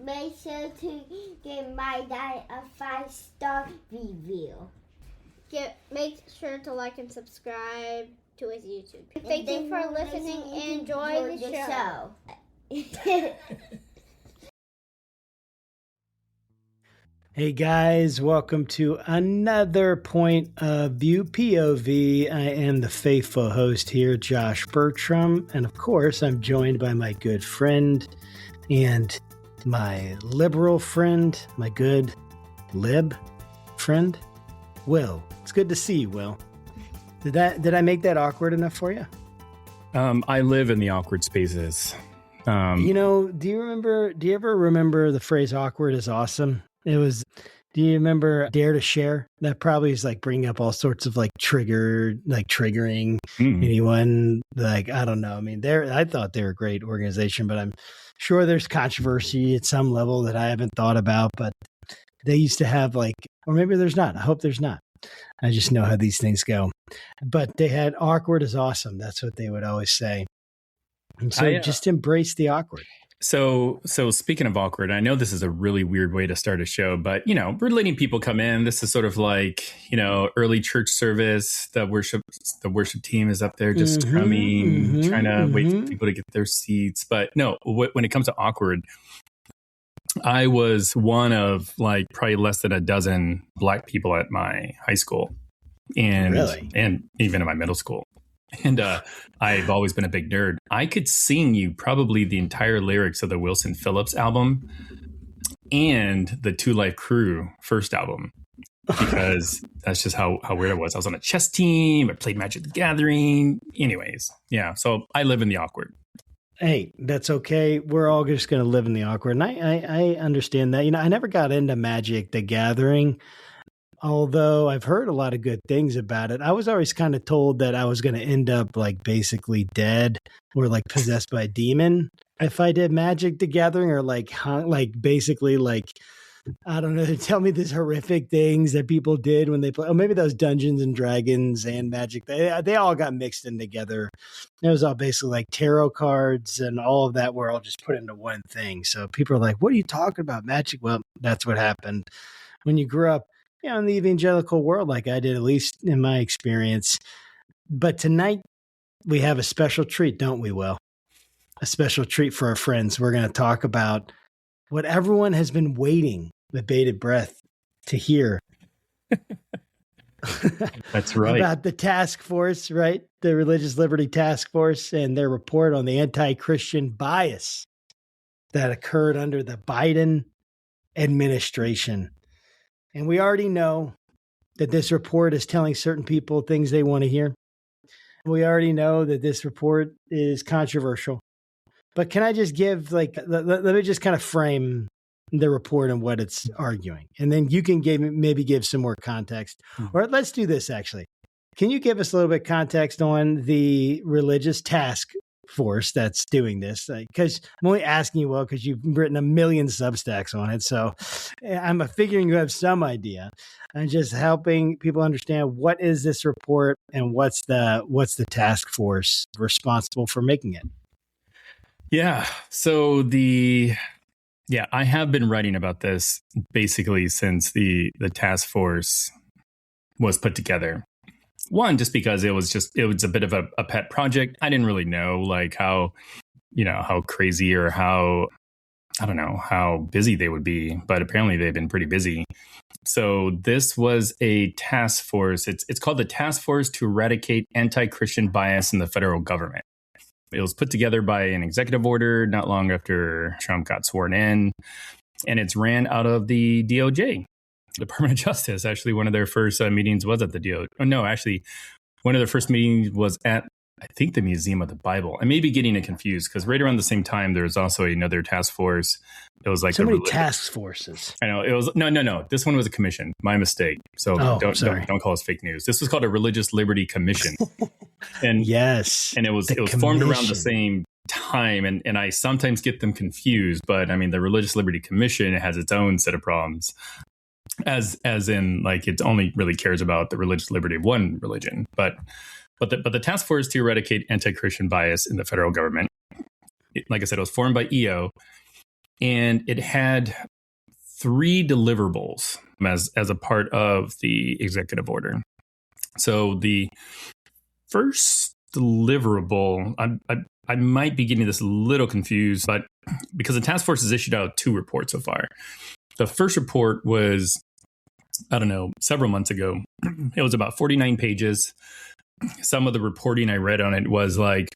make sure to give my dad a 5-star review. Make sure to like and subscribe to his YouTube. Thank you for listening and enjoy the show. Hey guys, welcome to another Point of View POV. I am the faithful host here, Josh Burtram, and of course I'm joined by my good friend and my liberal friend, my good lib friend, Will. It's good to see you, Will. Did I make that awkward enough for you? I live in the awkward spaces. Do you ever remember the phrase awkward is awesome? Do you remember Dare to Share? That probably is like bringing up all sorts of triggering anyone. Like, I don't know. I mean, I thought they were a great organization, but I'm sure there's controversy at some level that I haven't thought about, but they used to have or maybe there's not. I hope there's not. I just know how these things go. But they had awkward is awesome. That's what they would always say. And so just embrace the awkward. So speaking of awkward, I know this is a really weird way to start a show, but, we're letting people come in. This is sort of like, early church service. The worship team is up there just strumming, trying to wait for people to get their seats. But no, when it comes to awkward, I was one of probably less than a dozen Black people at my high school and even in my middle school. And I've always been a big nerd. I could sing you probably the entire lyrics of the Wilson Phillips album and the Two Life Crew first album, because that's just how weird it was. I was on a chess team. I played Magic the Gathering. Anyways, yeah. So I live in the awkward. Hey, that's okay. We're all just going to live in the awkward. And I understand that. I never got into Magic the Gathering, although I've heard a lot of good things about it. I was always kind of told that I was going to end up basically dead or possessed by a demon if I did Magic the Gathering, or basically I don't know, they tell me these horrific things that people did when they play. Oh, maybe those Dungeons and Dragons and Magic. They all got mixed in together. It was all basically tarot cards and all of that were all just put into one thing. So people are like, what are you talking about, Magic? Well, that's what happened when you grew up in the evangelical world, like I did, at least in my experience. But tonight we have a special treat, don't we, Will? A special treat for our friends. We're going to talk about what everyone has been waiting with bated breath to hear. That's right. About the task force, right? The Religious Liberty Task Force and their report on the anti-Christian bias that occurred under the Biden administration. And we already know that this report is telling certain people things they want to hear. We already know that this report is controversial. But can I just give, let me just kind of frame the report and what it's arguing. And then you can maybe give some more context. Or let's do this, actually. Can you give us a little bit of context on the religious task force that's doing this? Because I'm only asking you, Will, because you've written a million Substacks on it. So I'm figuring you have some idea. And just helping people understand what is this report and what's the task force responsible for making it. Yeah. So I have been writing about this basically since the task force was put together. One, just because it was a bit of a pet project. I didn't really know how crazy or how busy they would be, but apparently they've been pretty busy. So this was a task force. It's called the Task Force to Eradicate Anti-Christian Bias in the Federal Government. It was put together by an executive order not long after Trump got sworn in, and it's ran out of the DOJ, Department of Justice. Actually, one of their first meetings was at the DOJ. Oh, no, actually, one of their first meetings was at, I think, the Museum of the Bible. I may be getting it confused because right around the same time, there was also another task force. It was so many task forces. I know it was no. This one was a commission. My mistake. So don't call us fake news. This was called a Religious Liberty Commission. And yes, and it was formed around the same time. And I sometimes get them confused. But I mean, the Religious Liberty Commission has its own set of problems. As in, it only really cares about the religious liberty of one religion. But the task force to eradicate anti-Christian bias in the federal government, like I said, it was formed by EO. and it had 3 deliverables as a part of the executive order. So the first deliverable, I might be getting this a little confused, but because the task force has issued out 2 reports so far. The first report was, I don't know, several months ago. It was about 49 pages. Some of the reporting I read on it was like,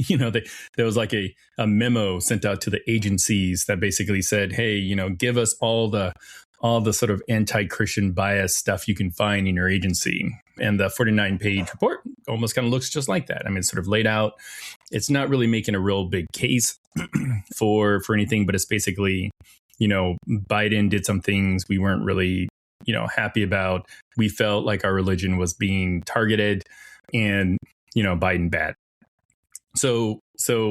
there was like a memo sent out to the agencies that basically said, hey, give us all the sort of anti-Christian bias stuff you can find in your agency. And the 49-page report almost kind of looks just like that. I mean, it's sort of laid out. It's not really making a real big case for anything, but it's basically, Biden did some things we weren't really, happy about. We felt like our religion was being targeted, and, Biden bad. So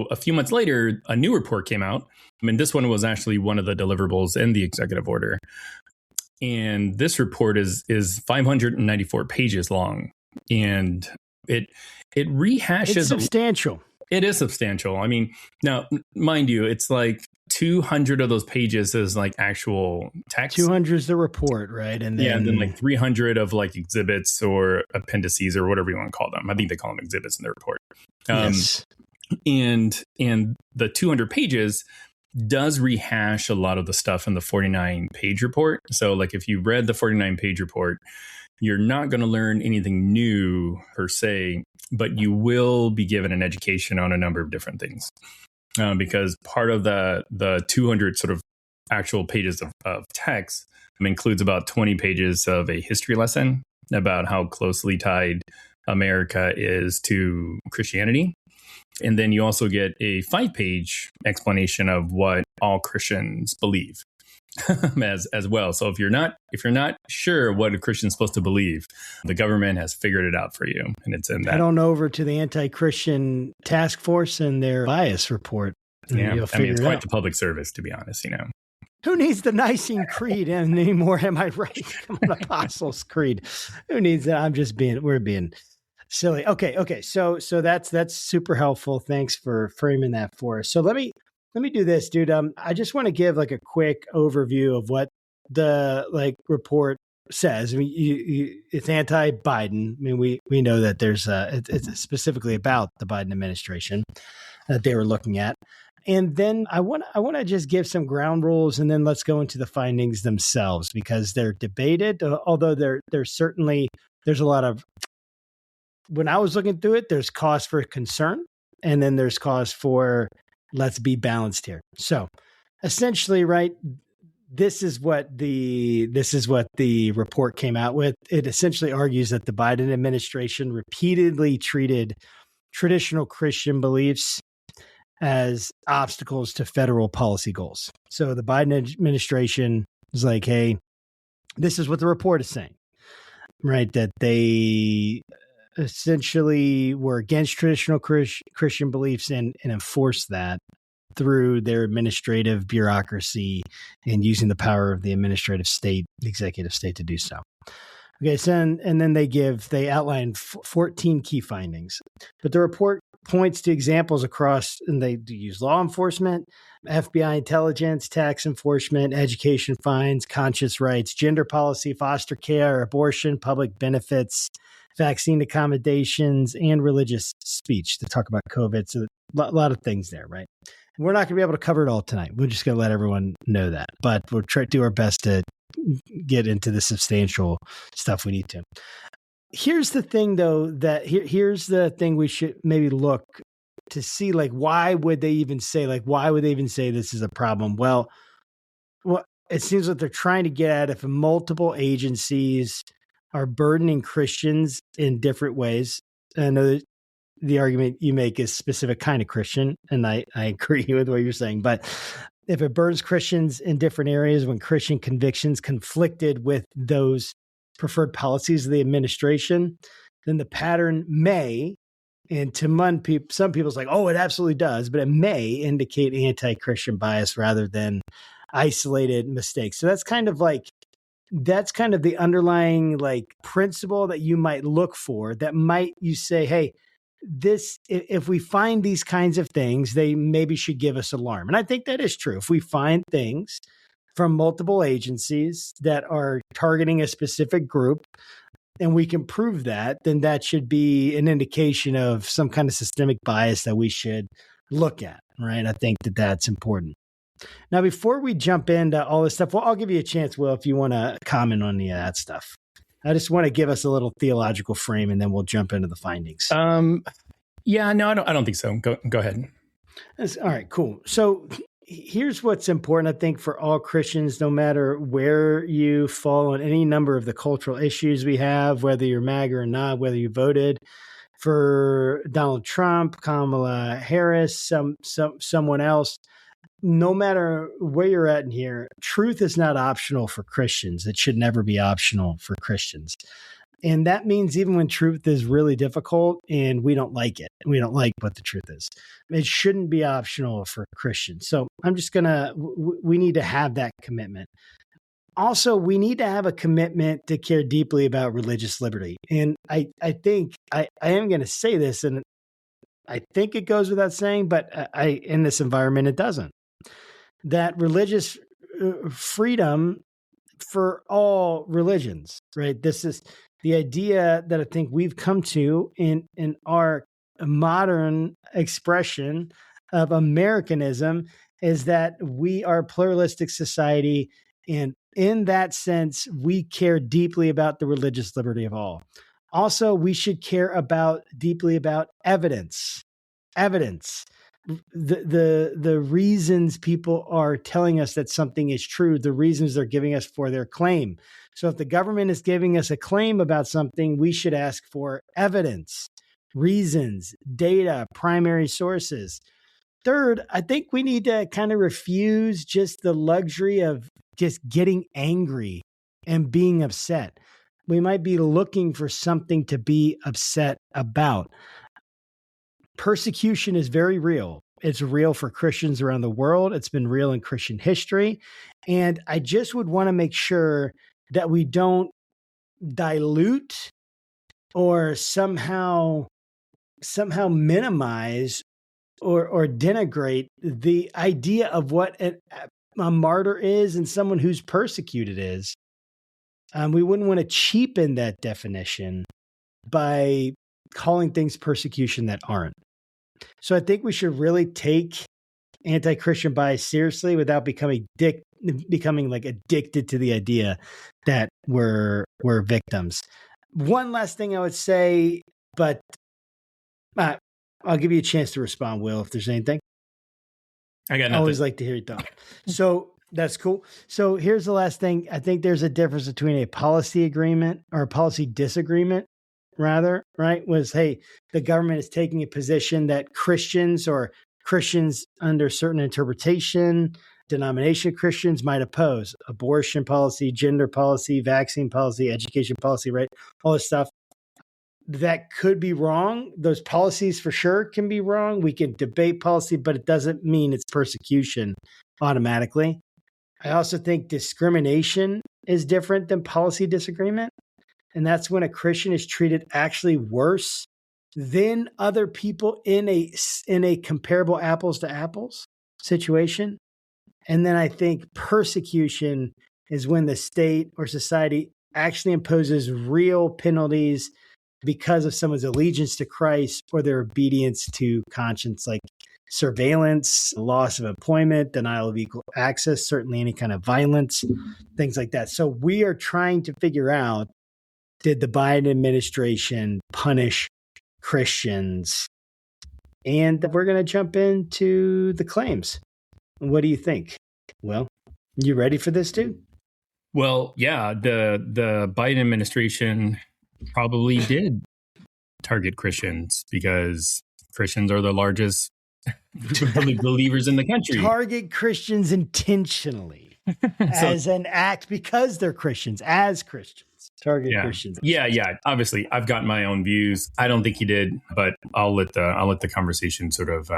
a few months later, a new report came out. I mean, this one was actually one of the deliverables in the executive order. And this report is 594 pages long. And it rehashes. It's substantial. It is substantial. I mean, now, mind you, it's like 200 of those pages is like actual text. 200 is the report, right? And then like 300 of like exhibits or appendices or whatever you want to call them. I think they call them exhibits in the report. Yes. And the 200 pages does rehash a lot of the stuff in the 49-page report. So like if you read the 49-page report, you're not going to learn anything new per se, but you will be given an education on a number of different things. Because part of the 200 sort of actual pages of text includes about 20 pages of a history lesson about how closely tied America is to Christianity. And then you also get a 5-page explanation of what all Christians believe as well. So if you're not sure what a Christian's supposed to believe, the government has figured it out for you, and it's in that. Head on over to the anti-Christian task force and their bias report. Yeah, it's quite the public service, to be honest. Who needs the Nicene Creed anymore? Am I right? Come on, Apostles' Creed. Who needs that? We're being silly. Okay. So that's super helpful. Thanks for framing that for us. So let me do this, dude. I just want to give like a quick overview of what the report says. I mean, it's anti-Biden. I mean, we know that there's it's specifically about the Biden administration that they were looking at. And then I want to just give some ground rules, and then let's go into the findings themselves, because they're debated. Although there's a lot of, when I was looking through it, there's cause for concern, and then there's cause for let's be balanced here. So essentially, right, this is what the report came out with. It essentially argues that the Biden administration repeatedly treated traditional Christian beliefs as obstacles to federal policy goals. So the Biden administration is like, hey, this is what the report is saying, right? That they essentially were against traditional Christian beliefs and enforced that through their administrative bureaucracy and using the power of the administrative state, the executive state, to do so. Okay, so and then they outline 14 key findings, but the report points to examples across, and they use law enforcement, FBI intelligence, tax enforcement, education fines, conscience rights, gender policy, foster care, abortion, public benefits, vaccine accommodations, and religious speech to talk about COVID. So a lot of things there, right? We're not going to be able to cover it all tonight. We're just going to let everyone know that, but we'll try to do our best to get into the substantial stuff we need to. Here's the thing, though, that here's the thing we should maybe look to see, like, why would they even say this is a problem? Well, it seems like they're trying to get at if multiple agencies are burdening Christians in different ways. I know that the argument you make is specific kind of Christian, and I agree with what you're saying, but if it burdens Christians in different areas when Christian convictions conflicted with those preferred policies of the administration, then the pattern may, and to some people's like, oh, it absolutely does, but it may indicate anti-Christian bias rather than isolated mistakes. So that's kind of the underlying like principle that you might look for, that might, you say, hey, if we find these kinds of things, they maybe should give us alarm. And I think that is true. If we find things from multiple agencies that are targeting a specific group, and we can prove that, then that should be an indication of some kind of systemic bias that we should look at, right? I think that that's important. Now, before we jump into all this stuff, well, I'll give you a chance, Will, if you want to comment on any of that stuff. I just want to give us a little theological frame, and then we'll jump into the findings. Yeah, no, I don't think so. Go ahead. All right, cool. So here's what's important, I think, for all Christians, no matter where you fall on any number of the cultural issues we have, whether you're MAGA or not, whether you voted for Donald Trump, Kamala Harris, someone else, no matter where you're at in here, truth is not optional for Christians. It should never be optional for Christians. And that means even when truth is really difficult and we don't like it, we don't like what the truth is, it shouldn't be optional for Christians. So I'm just we need to have that commitment. Also, we need to have a commitment to care deeply about religious liberty. And I think I am going to say this, and I think it goes without saying, but in this environment, it doesn't. That religious freedom for all religions, right? This is the idea that I think we've come to in our modern expression of Americanism, is that we are a pluralistic society. And in that sense, we care deeply about the religious liberty of all. Also, we should care deeply about evidence. The reasons people are telling us that something is true, the reasons they're giving us for their claim. So if the government is giving us a claim about something, we should ask for evidence, reasons, data, primary sources. Third, I think we need to kind of refuse just the luxury of just getting angry and being upset. We might be looking for something to be upset about. Persecution is very real. It's real for Christians around the world. It's been real in Christian history. And I just would want to make sure that we don't dilute or somehow minimize or denigrate the idea of what a martyr is and someone who's persecuted is. We wouldn't want to cheapen that definition by calling things persecution that aren't. So I think we should really take anti-Christian bias seriously without becoming like addicted to the idea that we're victims. One last thing I would say, but I'll give you a chance to respond, Will, if there's anything. I got nothing. I always like to hear your thought. So that's cool. So here's the last thing. I think there's a difference between a policy agreement or a policy disagreement, rather, right? Was, hey, the government is taking a position that Christians or Christians under certain interpretation, denomination Christians might oppose. Abortion policy, gender policy, vaccine policy, education policy, right? All this stuff. That could be wrong. Those policies for sure can be wrong. We can debate policy, but it doesn't mean it's persecution automatically. I also think discrimination is different than policy disagreement. And that's when a Christian is treated actually worse than other people in a comparable apples to apples situation. And then I think persecution is when the state or society actually imposes real penalties because of someone's allegiance to Christ or their obedience to conscience, like surveillance, loss of employment, denial of equal access, certainly any kind of violence, things like that. So we are trying to figure out, did the Biden administration punish Christians? And we're going to jump into the claims. What do you think? Well, you ready for this, dude? Well, yeah, the Biden administration probably did target Christians because Christians are the largest believers in the country. Target Christians intentionally as an act because they're Christians, as Christians. Target Christians. Yeah. Obviously, I've got my own views. I don't think he did, but I'll let the conversation sort of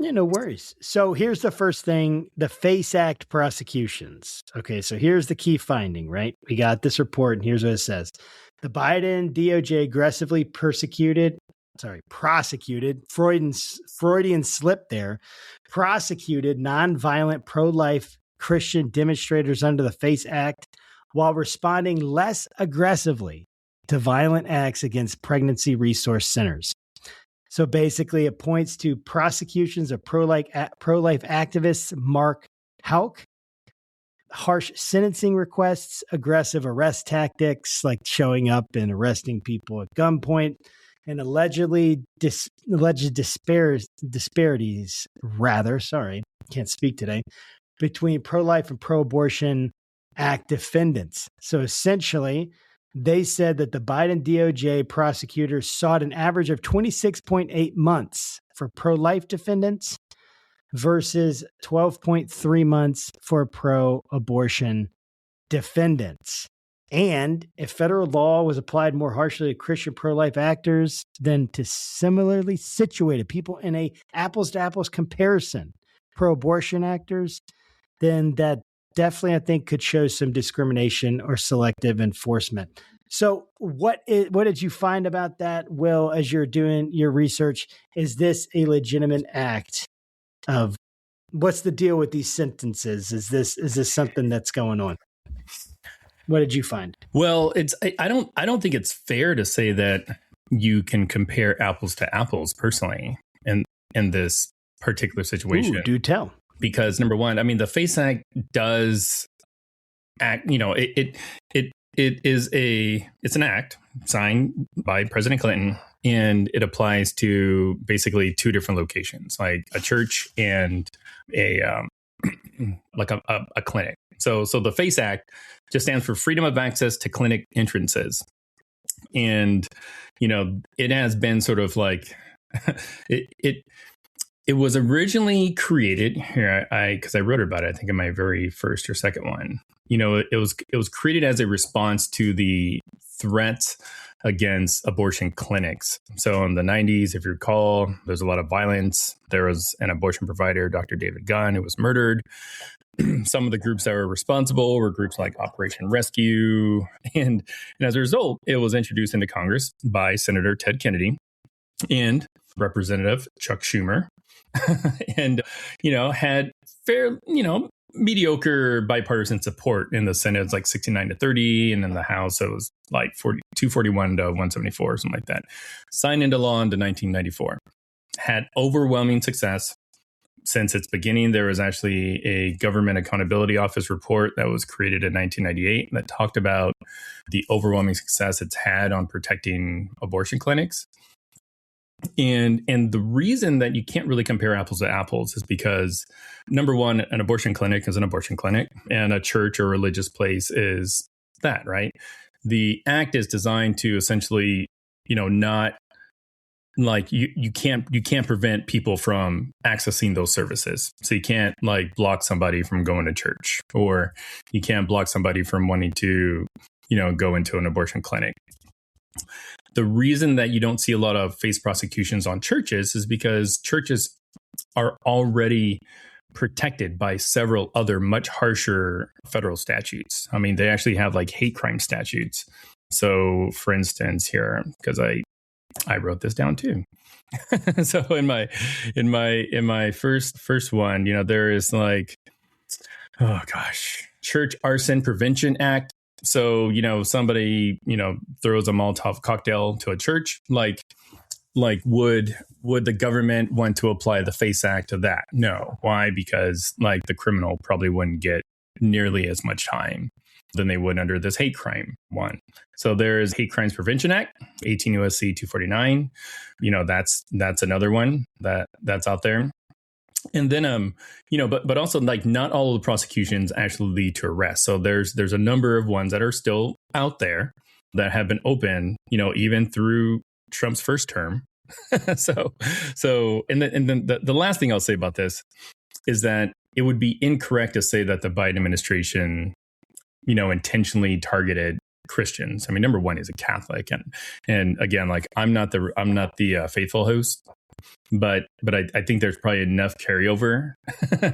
Yeah, no worries. So here's the first thing, the FACE Act prosecutions. Okay, so here's the key finding, right? We got this report, and here's what it says. The Biden DOJ aggressively persecuted prosecuted, Freudian slip there, prosecuted nonviolent pro-life Christian demonstrators under the FACE Act while responding less aggressively to violent acts against pregnancy resource centers. So basically, it points to prosecutions of pro-life activists Mark Houck, harsh sentencing requests, aggressive arrest tactics like showing up and arresting people at gunpoint, and alleged disparities, can't speak today, between pro-life and pro-abortion act defendants. So essentially, they said that the Biden DOJ prosecutors sought an average of 26.8 months for pro-life defendants versus 12.3 months for pro-abortion defendants. And if federal law was applied more harshly to Christian pro-life actors than to similarly situated people in a apples-to-apples comparison, pro-abortion actors, then that definitely, I think, could show some discrimination or selective enforcement. So what did you find about that, Will, as you're doing your research? Is this a legitimate act of what's the deal with these sentences? Is this something that's going on? What did you find? Well, I don't think it's fair to say that you can compare apples to apples personally in this particular situation. Ooh, do tell. Because number one, I mean, the FACE Act does act, it's an act signed by President Clinton, and it applies to basically two different locations, like a church and a clinic. So the FACE Act just stands for Freedom of Access to Clinic Entrances. And, it has been sort of like it was originally created here, because I wrote about it, I think in my very first or second one. It was created as a response to the threats against abortion clinics. So in the 90s, if you recall, there's a lot of violence. There was an abortion provider, Dr. David Gunn, who was murdered. Some of the groups that were responsible were groups like Operation Rescue. And as a result, it was introduced into Congress by Senator Ted Kennedy and Representative Chuck Schumer. And, had fair, mediocre bipartisan support in the Senate. It's like 69-30. And in the House, it was like 241 to 174, something like that. Signed into law into 1994. Had overwhelming success. Since its beginning, there was actually a Government Accountability Office report that was created in 1998 that talked about the overwhelming success it's had on protecting abortion clinics. And the reason that you can't really compare apples to apples is because, number one, an abortion clinic is an abortion clinic, and a church or religious place is that, right? The act is designed to essentially, not like you can't prevent people from accessing those services. So you can't like block somebody from going to church, or you can't block somebody from wanting to, go into an abortion clinic. The reason that you don't see a lot of FACE prosecutions on churches is because churches are already protected by several other much harsher federal statutes. I mean, they actually have like hate crime statutes. So, for instance, here, because I wrote this down too. So in my first one, there is like, oh gosh, Church Arson Prevention Act. So, somebody, throws a Molotov cocktail to a church, like would the government want to apply the FACE Act to that? No. Why? Because like the criminal probably wouldn't get nearly as much time than they would under this hate crime one. So there's Hate Crimes Prevention Act, 18 U.S.C. 249. That's another one that's out there. And then, but also like not all of the prosecutions actually lead to arrest. So there's a number of ones that are still out there that have been open, even through Trump's first term. So and then the last thing I'll say about this is that it would be incorrect to say that the Biden administration, intentionally targeted Christians. I mean, number one, he's a Catholic, and again, like I'm not the faithful host. But I think there's probably enough carryover,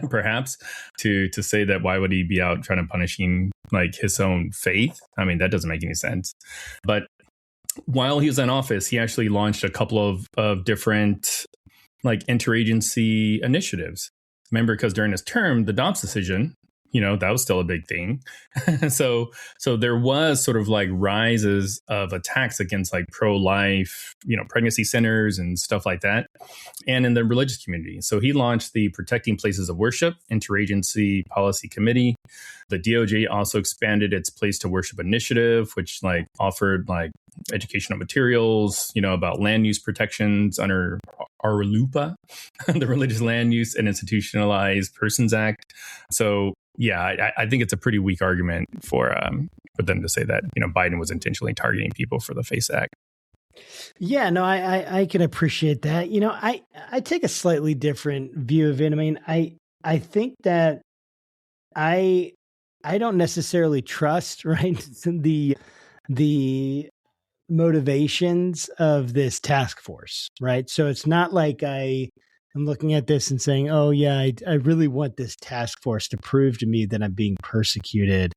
perhaps, to say that why would he be out trying to punishing like his own faith? I mean, that doesn't make any sense. But while he was in office, he actually launched a couple of different like interagency initiatives. Remember, because during his term, the Dobbs decision, that was still a big thing. so there was sort of like rises of attacks against like pro-life, pregnancy centers and stuff like that, and in the religious community. So he launched the Protecting Places of Worship Interagency Policy Committee. The DOJ also expanded its Place to Worship initiative, which like offered like educational materials, about land use protections under RLUPA, the Religious Land Use and Institutionalized Persons Act. So yeah, I think it's a pretty weak argument for them to say that Biden was intentionally targeting people for the FACE Act. Yeah, no, I can appreciate that. I take a slightly different view of it. I mean, I think that I don't necessarily trust, right, the motivations of this task force, right? So it's not like I'm looking at this and saying, oh yeah, I really want this task force to prove to me that I'm being persecuted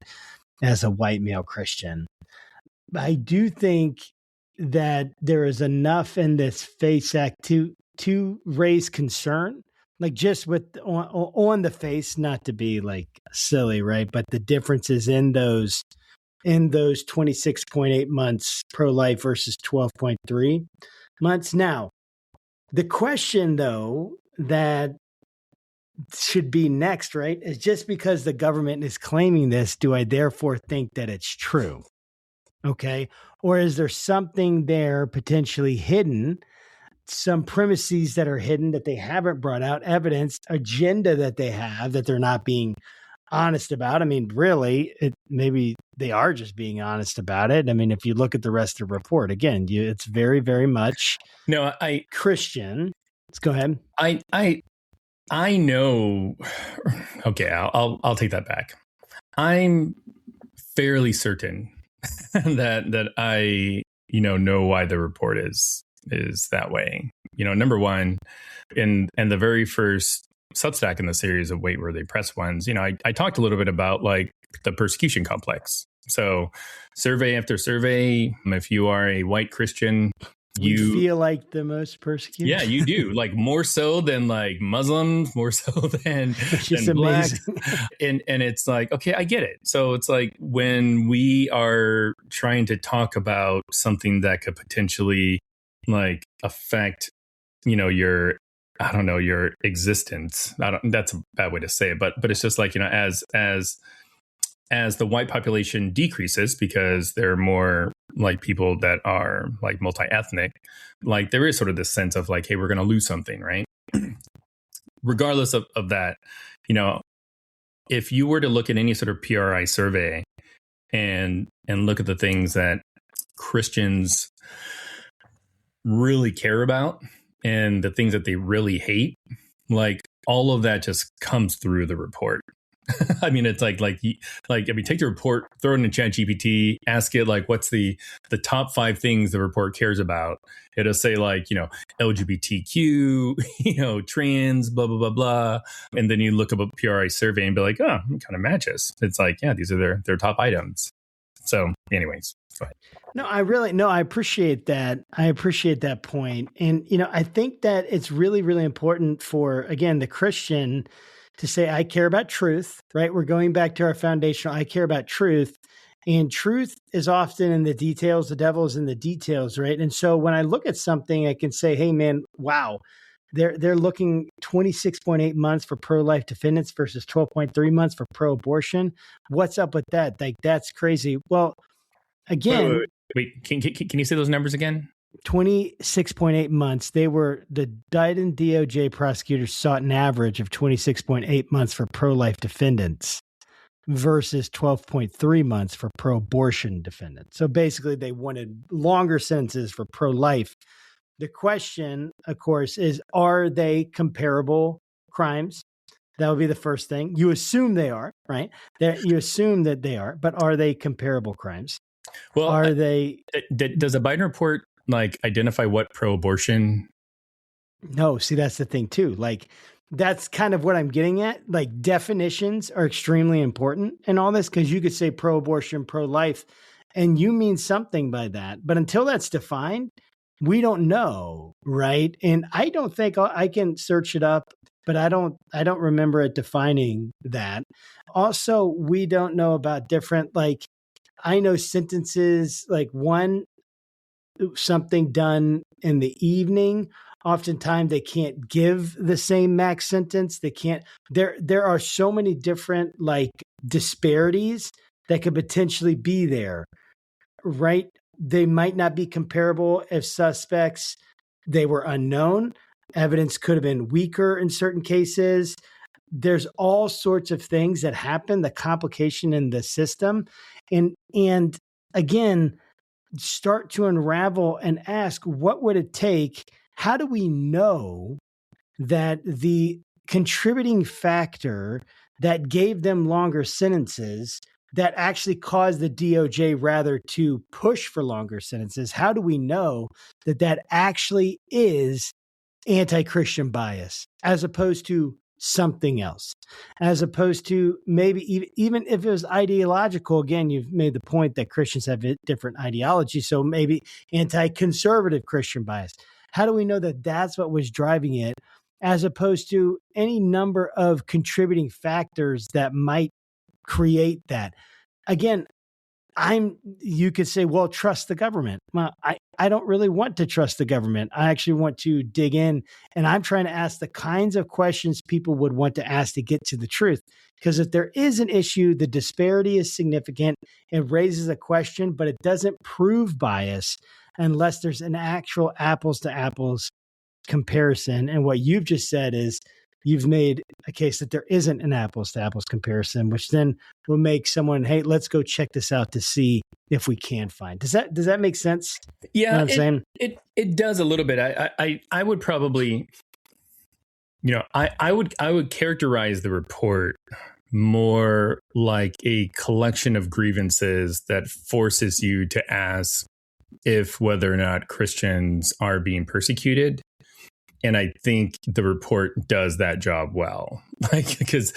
as a white male Christian. I do think that there is enough in this FACE Act to raise concern, like just with on the face, not to be like silly, right? But the differences in those 26.8 months pro-life versus 12.3 months. Now, the question though that should be next, right, is just because the government is claiming this, do I therefore think that it's true? Okay. Or is there something there potentially hidden, some premises that are hidden that they haven't brought out, evidence, agenda that they have that they're not being honest about? I mean, really, maybe they are just being honest about it. I mean, if you look at the rest of the report, again, it's very, very much Christian. Let's go ahead. I know. Okay, I'll take that back. I'm fairly certain that I know why the report is that way. Number one, in the very first Substack in the series of Wait, Were They Press ones, I talked a little bit about like the persecution complex. So survey after survey, if you are a white Christian, you feel like the most persecuted. Yeah, you do. Like more so than like Muslims, more so than blacks. And it's like, okay, I get it. So it's like when we are trying to talk about something that could potentially like affect, your existence. That's a bad way to say it, but it's just like, as the white population decreases because there are more like people that are like multi-ethnic, like there is sort of this sense of like, hey, we're going to lose something, right? Regardless of that, if you were to look at any sort of PRI survey and look at the things that Christians really care about and the things that they really hate, like all of that just comes through the report. I mean, it's like, take the report, throw it in ChatGPT, ask it like, what's the top 5 things the report cares about? It'll say like, LGBTQ, trans, blah, blah, blah, blah. And then you look up a PRI survey and be like, oh, it kind of matches. It's like, yeah, these are their top items. So anyways, go ahead. No, I appreciate that. I appreciate that point. And, I think that it's really, really important for, again, the Christian to say, I care about truth, right? We're going back to our foundational, I care about truth. And truth is often in the details. The devil is in the details, right? And so when I look at something, I can say, hey, man, wow, they're looking 26.8 months for pro-life defendants versus 12.3 months for pro-abortion. What's up with that? Like, that's crazy. Well, again... Wait, can you say those numbers again? 26.8 months. The Biden DOJ prosecutors sought an average of 26.8 months for pro-life defendants versus 12.3 months for pro-abortion defendants. So basically they wanted longer sentences for pro-life. The question, of course, is, are they comparable crimes? That would be the first thing. You assume they are, right? You assume that they are, but are they comparable crimes? Well, are they? Does the Biden report like identify what pro-abortion? No, see, that's the thing too. Like, that's kind of what I'm getting at. Like, definitions are extremely important in all this, because you could say pro-abortion, pro-life, and you mean something by that. But until that's defined, we don't know, right? And I don't think I can search it up, but I don't remember it defining that. Also, we don't know about different, like, I know sentences, like something done in the evening, oftentimes they can't give the same max sentence. They can't, there are so many different like disparities that could potentially be there, right? They might not be comparable if suspects, they were unknown. Evidence could have been weaker in certain cases. There's all sorts of things that happen, the complication in the system. And again, start to unravel and ask, what would it take? How do we know that the contributing factor that gave them longer sentences that actually caused the DOJ rather to push for longer sentences? How do we know that that actually is anti-Christian bias as opposed to something else, as opposed to maybe even if it was ideological? Again, you've made the point that Christians have different ideologies, so maybe anti-conservative Christian bias. How do we know that that's what was driving it, as opposed to any number of contributing factors that might create that? Again, you could say, well, trust the government. Well, I don't really want to trust the government. I actually want to dig in, and I'm trying to ask the kinds of questions people would want to ask to get to the truth. Because if there is an issue, the disparity is significant. It raises a question, but it doesn't prove bias unless there's an actual apples to apples comparison. And what you've just said is you've made a case that there isn't an apples to apples comparison, which then will make someone, hey, let's go check this out to see if we can find. Does that make sense? Yeah, you know what I'm saying? It does a little bit. I would probably, I would characterize the report more like a collection of grievances that forces you to ask if whether or not Christians are being persecuted. And I think the report does that job well, like, because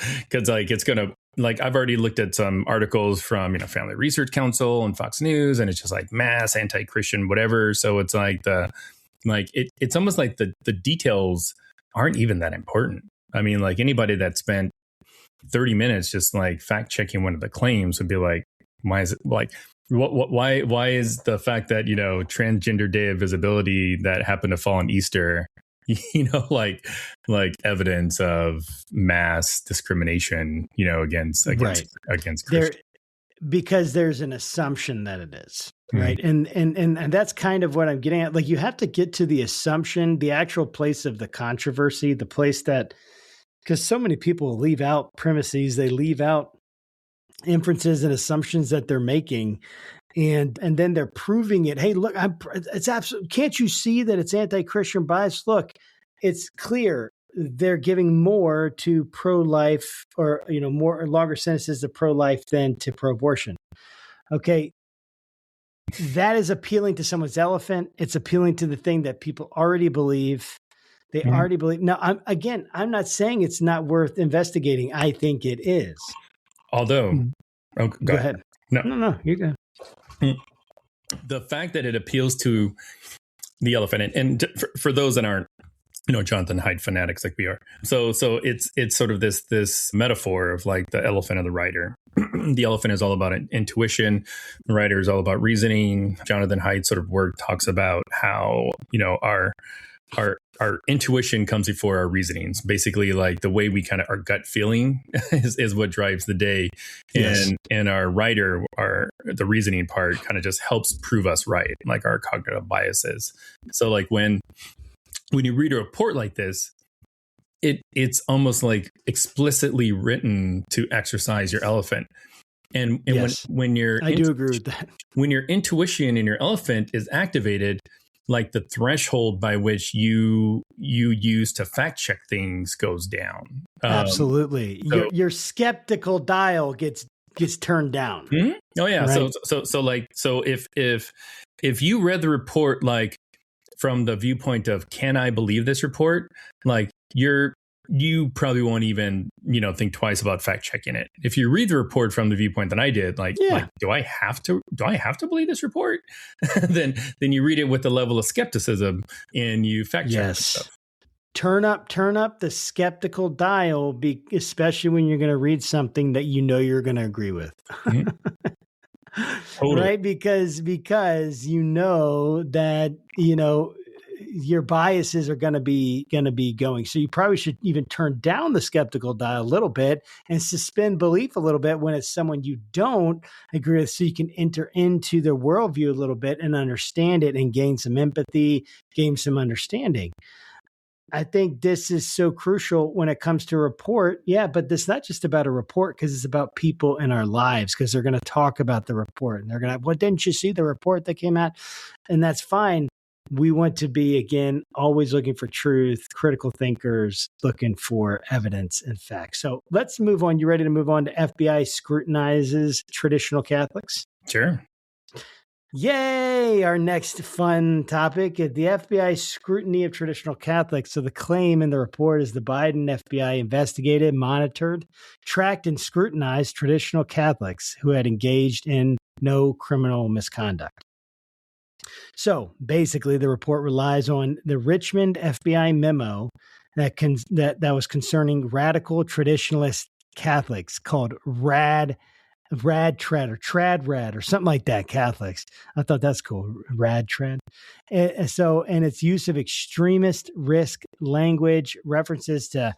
like it's going to, like, I've already looked at some articles from, Family Research Council and Fox News, and it's just like mass anti-Christian, whatever. So it's like it's almost like the details aren't even that important. I mean, like anybody that spent 30 minutes just like fact checking one of the claims would be like, why is it like, why is the fact that, transgender day of visibility that happened to fall on Easter, like evidence of mass discrimination, against Christians? Because there's an assumption that it is, right? Mm-hmm. And that's kind of what I'm getting at. Like, you have to get to the assumption, the actual place of the controversy, the place that, because so many people leave out premises, they leave out inferences and assumptions that they're making. And then they're proving it. Hey, look, it's absolutely, can't you see that it's anti-Christian bias? Look, it's clear they're giving more to pro-life, or, more or longer sentences to pro-life than to pro-abortion. Okay. That is appealing to someone's elephant. It's appealing to the thing that people already believe. They already believe. Now, I'm not saying it's not worth investigating. I think it is. Although, go ahead. No, you're good. The fact that it appeals to the elephant, and for those that aren't, Jonathan Haidt fanatics like we are, so it's sort of this metaphor of like the elephant of the writer. The elephant is all about intuition. The writer is all about reasoning. Jonathan Haidt's sort of work talks about how our intuition comes before our reasonings. Basically, like the way we kind of, our gut feeling is what drives the day. Yes. And our writer, the reasoning part kind of just helps prove us right, like our cognitive biases. So like when you read a report like this, it's almost like explicitly written to exercise your elephant. And yes. when I do agree with that. When your intuition in your elephant is activated, like the threshold by which you use to fact check things goes down. Absolutely. So, your skeptical dial gets turned down. Mm-hmm. Oh yeah. Right? So if you read the report, like from the viewpoint of, can I believe this report? Like your you probably won't even, think twice about fact checking it. If you read the report from the viewpoint that I did, like do I have to believe this report? then you read it with the level of skepticism and you fact check stuff. Turn up the skeptical dial, especially when you're going to read something that you're going to agree with. Mm-hmm. Totally. Right? Because that, your biases are going to be going. So you probably should even turn down the skeptical dial a little bit and suspend belief a little bit when it's someone you don't agree with, so you can enter into their worldview a little bit and understand it and gain some empathy, gain some understanding. I think this is so crucial when it comes to a report. Yeah, but this is not just about a report, because it's about people in our lives, because they're going to talk about the report and they're going to, well, didn't you see the report that came out? And that's fine. We want to be, again, always looking for truth, critical thinkers, looking for evidence and facts. So let's move on. You ready to move on to FBI scrutinizes traditional Catholics? Sure. Yay! Our next fun topic is the FBI scrutiny of traditional Catholics. So the claim in the report is the Biden FBI investigated, monitored, tracked, and scrutinized traditional Catholics who had engaged in no criminal misconduct. So basically, the report relies on the Richmond FBI memo that was concerning radical traditionalist Catholics called rad trad or trad rad or something like that. Catholics. I thought that's cool. Rad trad. And its use of extremist risk language, references to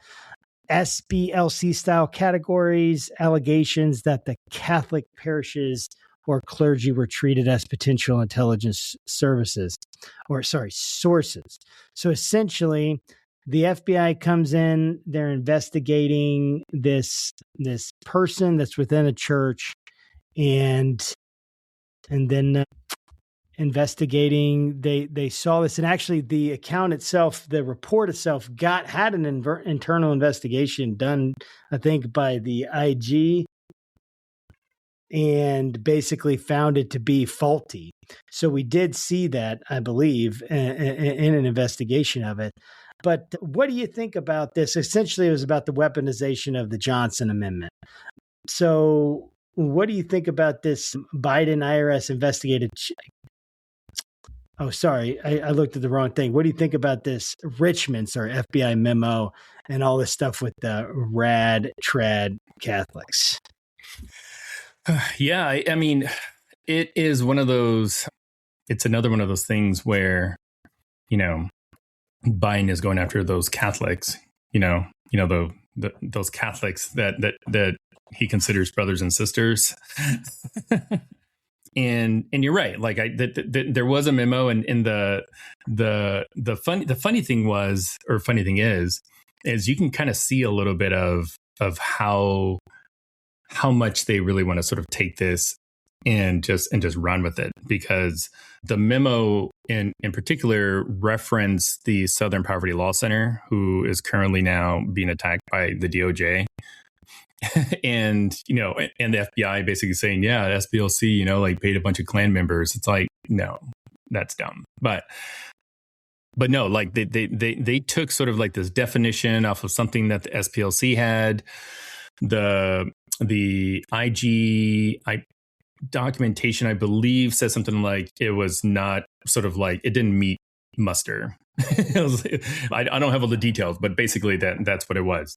SBLC style categories, allegations that the Catholic parishes or clergy were treated as potential intelligence sources. So essentially, the FBI comes in, they're investigating this person that's within a church, and then investigating, they saw this, and actually the account itself, the report itself, had an internal investigation done, I think, by the IG, and basically found it to be faulty. So we did see that, I believe, in an investigation of it. But what do you think about this? Essentially, it was about the weaponization of the Johnson Amendment. So what do you think about this Biden IRS investigated? Oh, sorry, I looked at the wrong thing. What do you think about this Richmond, FBI memo and all this stuff with the rad trad Catholics? Yeah, I mean, it is one of those, it's another one of those things where, Biden is going after those Catholics, those Catholics that he considers brothers and sisters. And you're right. Like there was a memo, and the funny thing is you can kind of see a little bit of how much they really want to sort of take this and just run with it, because the memo in particular referenced the Southern Poverty Law Center, who is currently now being attacked by the DOJ. And the FBI basically saying, yeah, SBLC, paid a bunch of Klan members. It's like, no, that's dumb. But no, like they took sort of like this definition off of something that the SPLC had. The IG documentation, I believe, says something like it was not sort of like, it didn't meet muster. I don't have all the details, but basically that's what it was.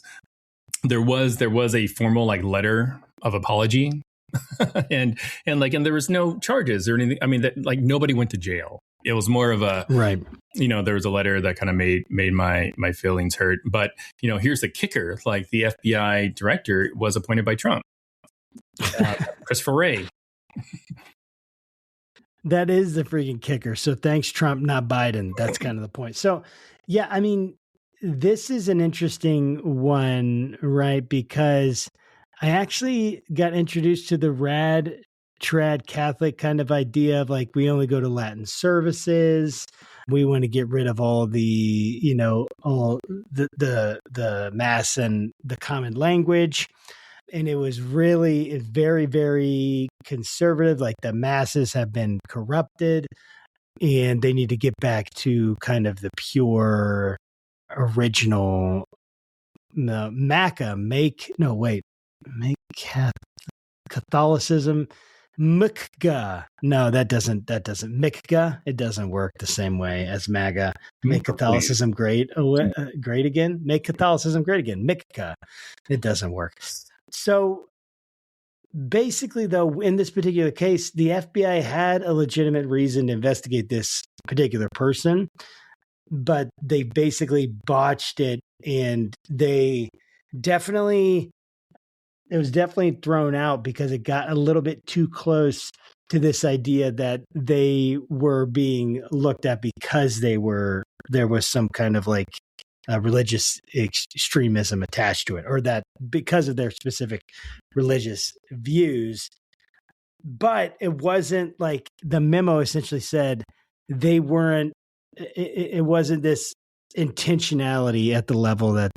There was a formal letter of apology, and there was no charges or anything. I mean, nobody went to jail. It was more of a right. There was a letter that kind of made my feelings hurt. But here's the kicker: the FBI director was appointed by Trump, Christopher Wray. That is the freaking kicker. So thanks, Trump, not Biden. That's kind of the point. So yeah, I mean, this is an interesting one, right? Because I actually got introduced to the rad trad Catholic kind of idea of we only go to Latin services. We want to get rid of all the, all the mass and the common language. And it was really very, very conservative. The masses have been corrupted and they need to get back to kind of the pure original Catholicism, Mikga. No, that doesn't Mikga. It doesn't work the same way as MAGA. Make Catholicism great again. Make Catholicism great again. Mikga. It doesn't work. So basically, though, in this particular case, the FBI had a legitimate reason to investigate this particular person, but they basically botched it, and it was definitely thrown out because it got a little bit too close to this idea that they were being looked at because there was some kind of like religious extremism attached to it, or that because of their specific religious views. But it wasn't like the memo essentially said they weren't, it wasn't this intentionality at the level that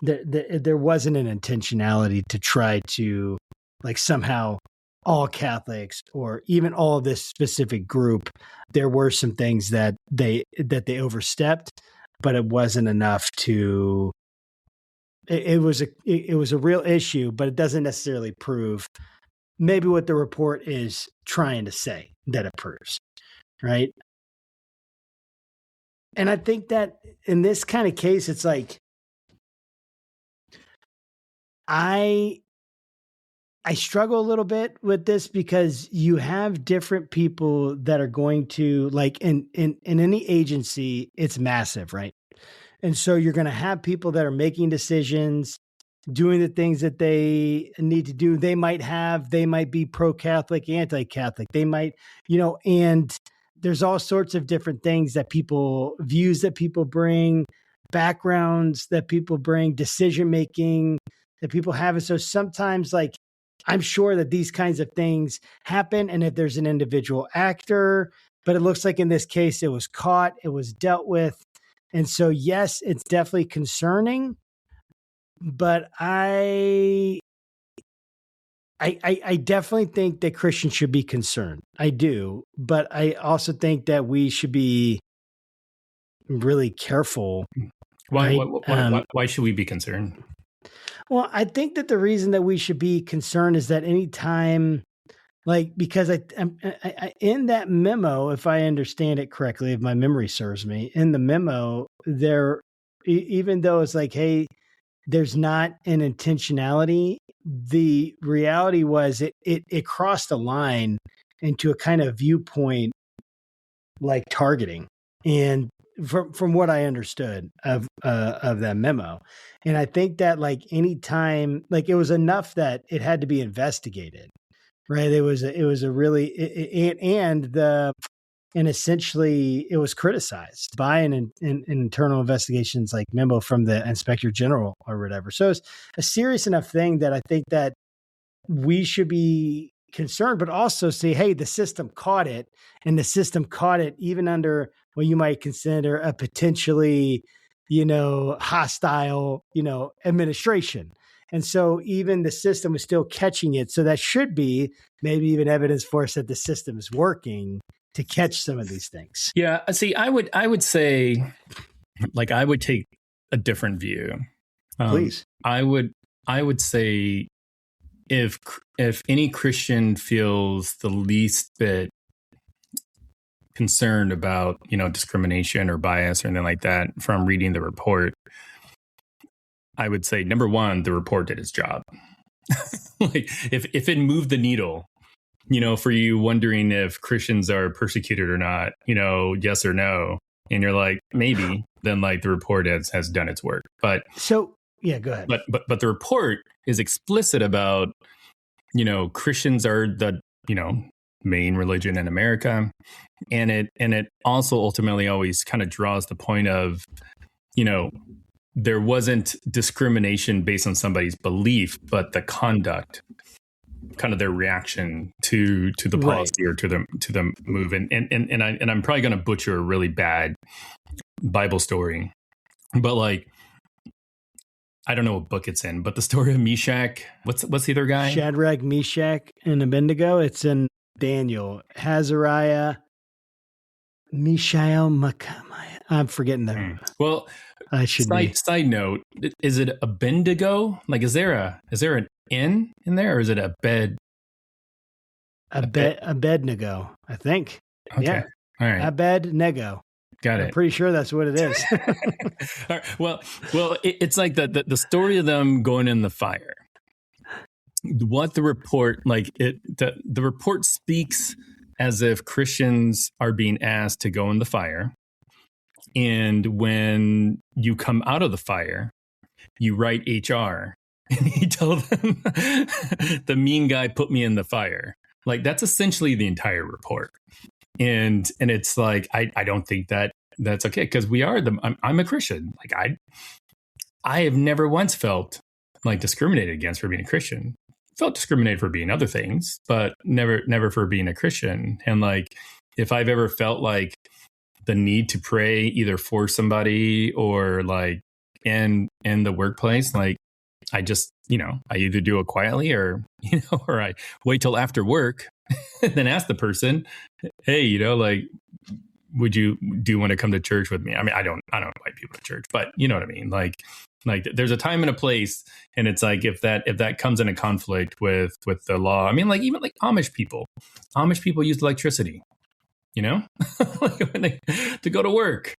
there wasn't an intentionality to try to like somehow all Catholics or even all of this specific group. There were some things that they overstepped, but it wasn't enough to, it was a real issue, but it doesn't necessarily prove maybe what the report is trying to say that it proves, right? And I think that in this kind of case, it's like, I struggle a little bit with this because you have different people that are going to, like, in any agency, it's massive, right? And so you're going to have people that are making decisions, doing the things that they need to do. They might be pro-Catholic, anti-Catholic. They might, and there's all sorts of different things views that people bring, backgrounds that people bring, decision-making that people have. And so sometimes, like, I'm sure that these kinds of things happen. And if there's an individual actor, but it looks like in this case, it was caught, it was dealt with. And so, yes, it's definitely concerning, but I definitely think that Christians should be concerned. I do. But I also think that we should be really careful. Why should we be concerned? Well, I think that the reason that we should be concerned is that anytime, like, because I in that memo, if I understand it correctly, if my memory serves me, in the memo, even though it's like, hey, there's not an intentionality, the reality was it crossed a line into a kind of viewpoint like targeting. And from what I understood of that memo. And I think that, like, anytime, like, it was enough that it had to be investigated, right? It was a really, and essentially it was criticized by an internal investigations like memo from the inspector general or whatever. So it's a serious enough thing that I think that we should be concerned, but also say, hey, the system caught it, and the system caught it even under what you might consider a potentially, hostile, administration. And so even the system is still catching it. So that should be maybe even evidence for us that the system is working to catch some of these things. Yeah. See, I would say, like, I would take a different view. Please. I would say if any Christian feels the least bit concerned about, discrimination or bias or anything like that from reading the report, I would say, number one, the report did its job. Like, if it moved the needle, for you wondering if Christians are persecuted or not, yes or no, and you're like, maybe, then, like, the report has done its work. But so, yeah, go ahead. But the report is explicit about, Christians are the, main religion in America. And it also ultimately always kind of draws the point of, there wasn't discrimination based on somebody's belief, but the conduct, kind of their reaction to the policy, right, or to the move. And I'm probably going to butcher a really bad Bible story, but, like, I don't know what book it's in, but the story of Meshach, what's the other guy? Shadrach, Meshach, and Abednego. It's in Daniel, Hazariah, Mishael, I'm forgetting them. Well, I should be. Side note: is it a bendigo? Like, is there an N in there, or is it a bed? Abednego, I think. Okay. Yeah. All right. Abednego. Got it. I'm pretty sure that's what it is. All right. Well, it's like the story of them going in the fire. What the report, the report speaks as if Christians are being asked to go in the fire. And when you come out of the fire, you write HR and you tell them the mean guy put me in the fire. Like, that's essentially the entire report. And it's like, I don't think that's okay, because I'm a Christian. Like, I have never once felt like discriminated against for being a Christian. Felt discriminated for being other things, but never for being a Christian. And like, if I've ever felt like the need to pray either for somebody or like in the workplace, like, I just, I either do it quietly or I wait till after work and then ask the person, hey, like, do you want to come to church with me? I mean, I don't invite people to church, but you know what I mean? Like there's a time and a place, and it's like, if that comes in a conflict with the law, I mean, like, even like Amish people use electricity, like to go to work.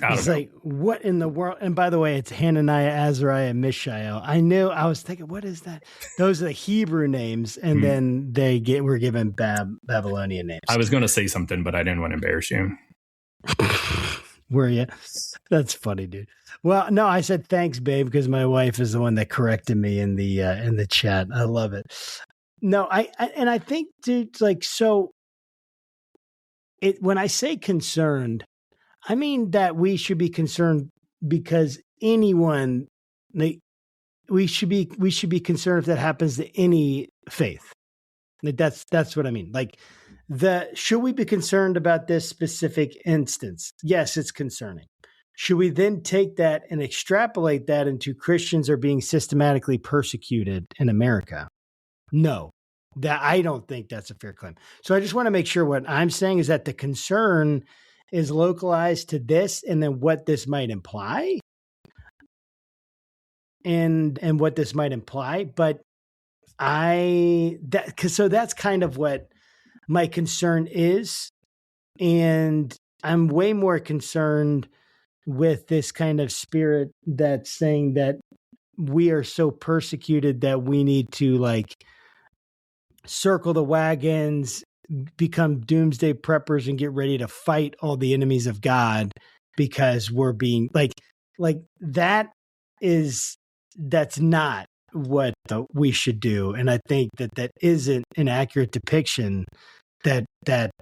It's like, what in the world? And by the way, it's Hananiah, Azariah, Mishael. I was thinking, what is that? Those are the Hebrew names, and then were given Babylonian names. I was going to say something, but I didn't want to embarrass you. Were you? That's funny, dude. Well, no, I said thanks, babe, because my wife is the one that corrected me in the chat. I love it. No, I think, dude, like, so when I say concerned, I mean that we should be concerned because we should be concerned if that happens to any faith. That's what I mean. Like, should we be concerned about this specific instance? Yes, it's concerning. Should we then take that and extrapolate that into Christians are being systematically persecuted in America? No. That I don't think that's a fair claim. So I just want to make sure what I'm saying is that the concern is localized to this, and then what this might imply, and what this might imply. But so that's kind of what my concern is, and I'm way more concerned with this kind of spirit that's saying that we are so persecuted that we need to like circle the wagons, become doomsday preppers, and get ready to fight all the enemies of God because we're being like that's not what we should do. And I think that isn't an accurate depiction that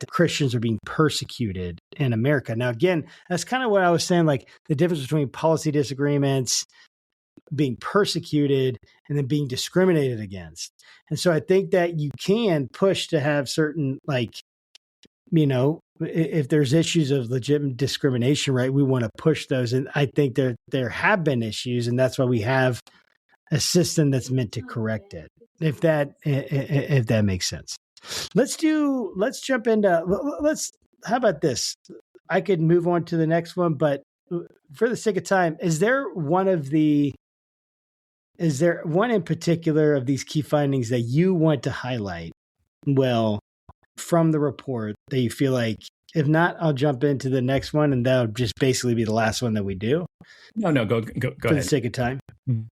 Christians are being persecuted in America. Now, again, that's kind of what I was saying, like the difference between policy disagreements, being persecuted, and then being discriminated against. And so I think that you can push to have certain, like, if there's issues of legitimate discrimination, right, we want to push those. And I think there have been issues, and that's why we have a system that's meant to correct it. If that makes sense. Let's jump into, how about this? I could move on to the next one, but for the sake of time, is there one in particular of these key findings that you want to highlight, from the report, that you feel like, if not, I'll jump into the next one, and that'll just basically be the last one that we do? No, go for ahead. For the sake of time. Mm-hmm.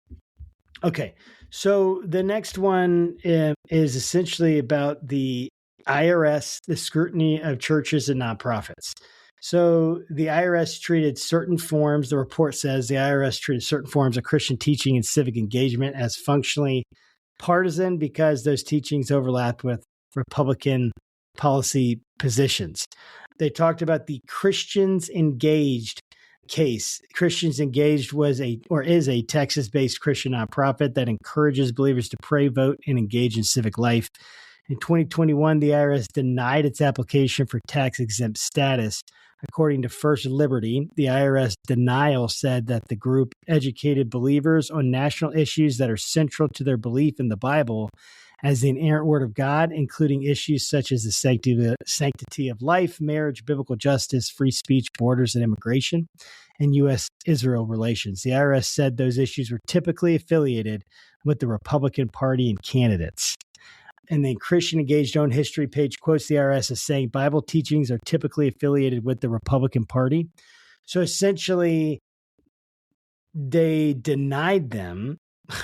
Okay. So the next one is essentially about the IRS, the scrutiny of churches and nonprofits. So the IRS treated certain forms, the report says the IRS treated certain forms of Christian teaching and civic engagement as functionally partisan because those teachings overlapped with Republican policy positions. They talked about the Christians Engaged case. Christians Engaged is a Texas-based Christian nonprofit that encourages believers to pray, vote, and engage in civic life. In 2021, the IRS denied its application for tax-exempt status. According to First Liberty, the IRS denial said that the group educated believers on national issues that are central to their belief in the Bible, as the inerrant word of God, including issues such as the sanctity of life, marriage, biblical justice, free speech, borders and immigration, and U.S.-Israel relations. The IRS said those issues were typically affiliated with the Republican Party and candidates. And then Christian Engaged Own History page quotes the IRS as saying Bible teachings are typically affiliated with the Republican Party. So essentially, they denied them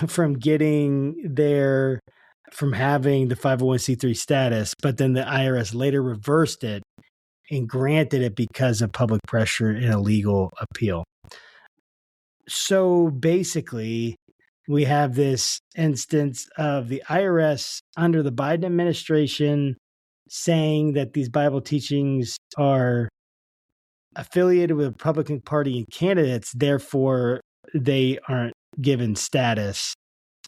from having the 501c3 status, but then the IRS later reversed it and granted it because of public pressure and a legal appeal. So basically, we have this instance of the IRS under the Biden administration saying that these Bible teachings are affiliated with the Republican Party and candidates, therefore they aren't given status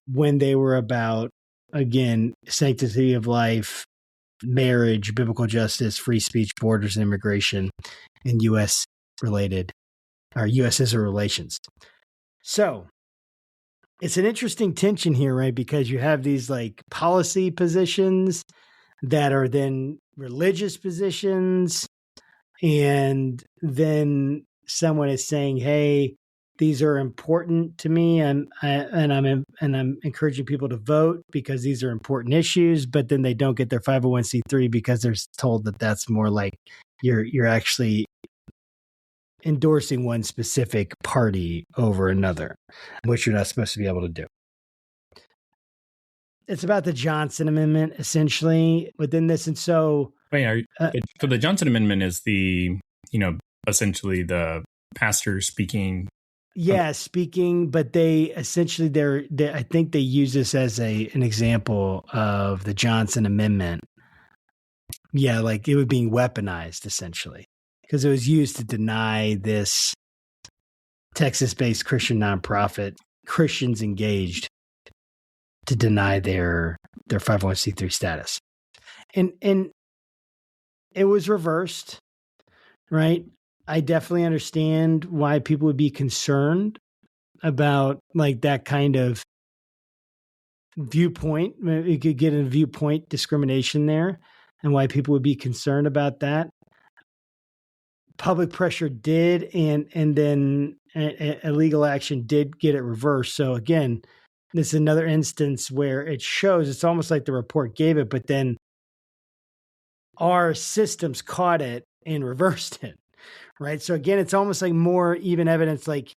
when they were about, again, sanctity of life, marriage, biblical justice, free speech, borders and immigration, and U.S.-Israel relations. So it's an interesting tension here, right? Because you have these like policy positions that are then religious positions. And then someone is saying, hey, these are important to me. And I'm encouraging people to vote because these are important issues, but then they don't get their 501c3 because they're told that that's more like you're actually endorsing one specific party over another, which you're not supposed to be able to do. It's about the Johnson Amendment, essentially, within this. And so... Wait, so the Johnson Amendment is essentially the pastor speaking... Yeah, speaking, but they essentially, I think they use this as an example of the Johnson Amendment. Yeah, like it was being weaponized, essentially. Because it was used to deny this Texas-based Christian nonprofit, Christians Engaged, to deny their 501c3 status. And it was reversed, right? I definitely understand why people would be concerned about like that kind of viewpoint. You could get a viewpoint discrimination there and why people would be concerned about that. Public pressure did, and then a legal action did get it reversed. So again, this is another instance where it shows it's almost like the report gave it, but then our systems caught it and reversed it, right? So again, it's almost like more even evidence, like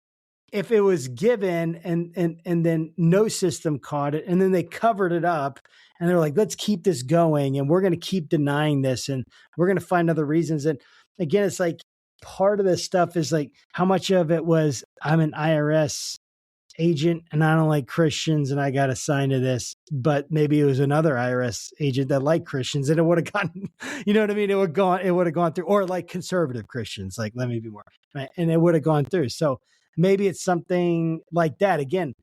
if it was given and then no system caught it and then they covered it up and they're like, let's keep this going and we're going to keep denying this and we're going to find other reasons. And again, it's like, part of this stuff is like how much of it was I'm an IRS agent and I don't like Christians and I got assigned to this, but maybe it was another IRS agent that liked Christians and it would have gotten, you know what I mean? It would have gone through, or like conservative Christians, like let me be more, right? And it would have gone through. So maybe it's something like that. Again,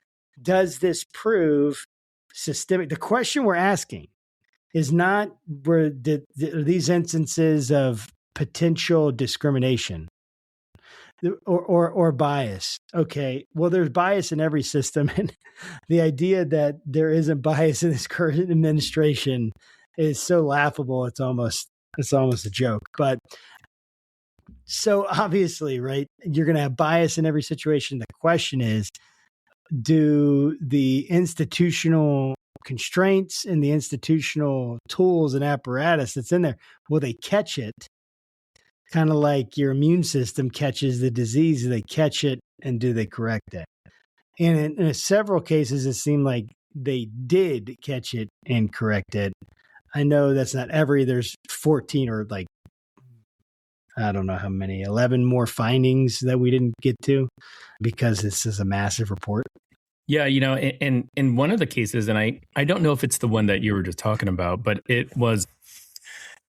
does this prove systemic? The question we're asking is not were these instances of potential discrimination or bias. Okay, well, there's bias in every system, and the idea that there isn't bias in this current administration is so laughable. It's almost a joke. But so obviously, right, you're going to have bias in every situation. The question is, do the institutional constraints and the institutional tools and apparatus that's in there, will they catch it? Kind of like your immune system catches the disease, they catch it and do they correct it? And in several cases, it seemed like they did catch it and correct it. I know that's not there's 14 or like, I don't know how many, 11 more findings that we didn't get to because this is a massive report. Yeah, in one of the cases, and I don't know if it's the one that you were just talking about, but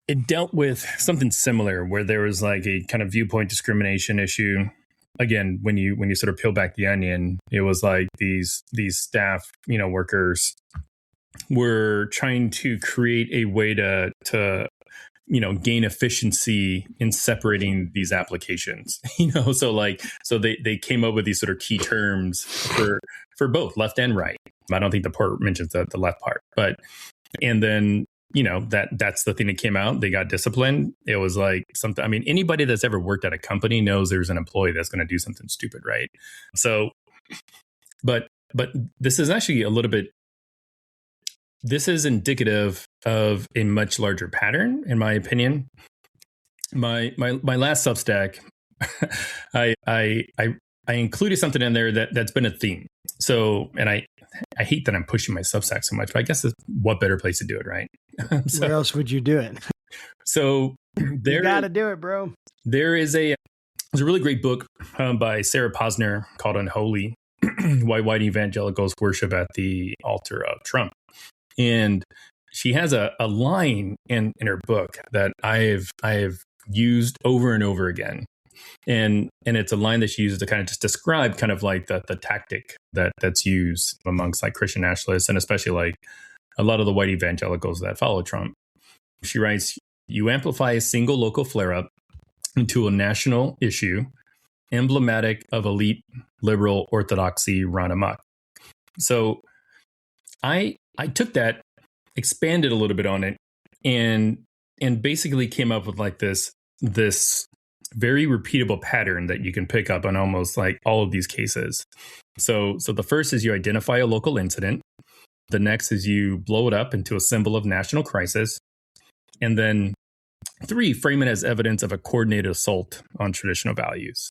it dealt with something similar where there was like a kind of viewpoint discrimination issue. Again, when you sort of peel back the onion, it was like these staff, workers were trying to create a way to gain efficiency in separating these applications, so they came up with these sort of key terms for both left and right. I don't think the part mentions the left part, but And then, that's the thing that came out. They got disciplined. It was like something, I mean, anybody that's ever worked at a company knows there's an employee that's going to do something stupid, right? So, but this is actually this is indicative of a much larger pattern, in my opinion. My last Substack, I included something in there that's been a theme. So, and I hate that I'm pushing my Substack so much, but I guess what better place to do it, right? Where else would you do it? So you got to do it, bro. There's a really great book by Sarah Posner called Unholy, Why White Evangelicals Worship at the Altar of Trump. And she has a line in her book that I've used over and over again. And it's a line that she uses to kind of just describe kind of like the tactic that's used amongst like Christian nationalists, and especially like a lot of the white evangelicals that follow Trump. She writes, "You amplify a single local flare-up into a national issue emblematic of elite liberal orthodoxy run amok." So I took that, expanded a little bit on it, and basically came up with like this very repeatable pattern that you can pick up on almost like all of these cases. So the first is you identify a local incident. The next is you blow it up into a symbol of national crisis. And then 3, frame it as evidence of a coordinated assault on traditional values.